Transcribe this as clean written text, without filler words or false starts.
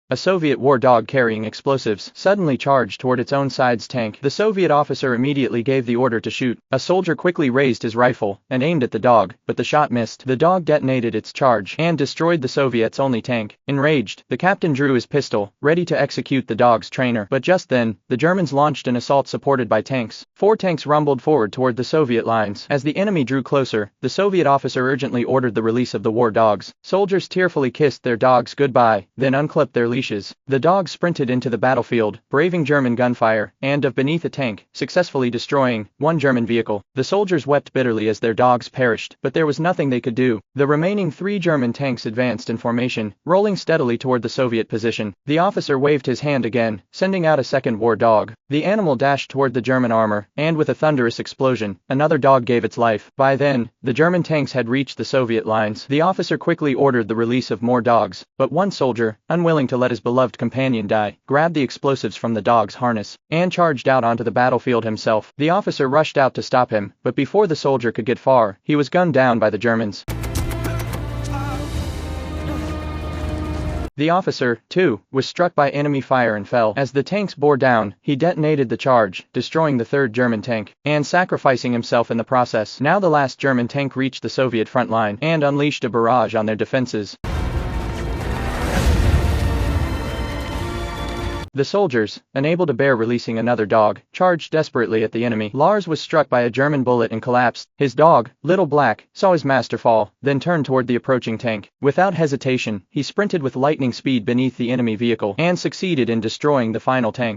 a Soviet war dog carrying explosives suddenly charged toward its own side's tank. The Soviet officer immediately gave the order to shoot. A soldier quickly raised his rifle and aimed at the dog, but the shot missed. The dog detonated its charge and destroyed the Soviets' only tank. Enraged, the captain drew his pistol, ready to execute the dog's trainer. But just then, the Germans launched an assault supported by tanks. 4 tanks rumbled forward toward the Soviet lines. As the enemy drew closer, the Soviet officer urgently ordered the release of the war dogs. Soldiers tearfully kissed their dogs goodbye, then unclipped their leashes. The dogs sprinted into the battlefield, braving German gunfire, and of beneath a tank, successfully destroying 1 German vehicle. The soldiers wept bitterly as their dogs perished, but there was nothing they could do. The remaining 3 German tanks advanced in formation, rolling steadily toward the Soviet position. The officer waved his hand again, sending out a second war dog. The animal dashed toward the German armor, and with a thunderous explosion, another dog gave its life. By then, the German tanks had reached the Soviet lines. The officer quickly ordered the release of more dogs, but one soldier, unwilling to let his beloved companion die, grabbed the explosives from the dog's harness and charged out onto the battlefield himself. The officer rushed out to stop him, but before the soldier could get far, he was gunned down by the Germans. The officer, too, was struck by enemy fire and fell. As the tanks bore down, he detonated the charge, destroying the 3rd German tank, and sacrificing himself in the process. Now the last German tank reached the Soviet front line and unleashed a barrage on their defenses. The soldiers, unable to bear releasing another dog, charged desperately at the enemy. Lars was struck by a German bullet and collapsed. His dog, Little Black, saw his master fall, then turned toward the approaching tank. Without hesitation, he sprinted with lightning speed beneath the enemy vehicle and succeeded in destroying the final tank.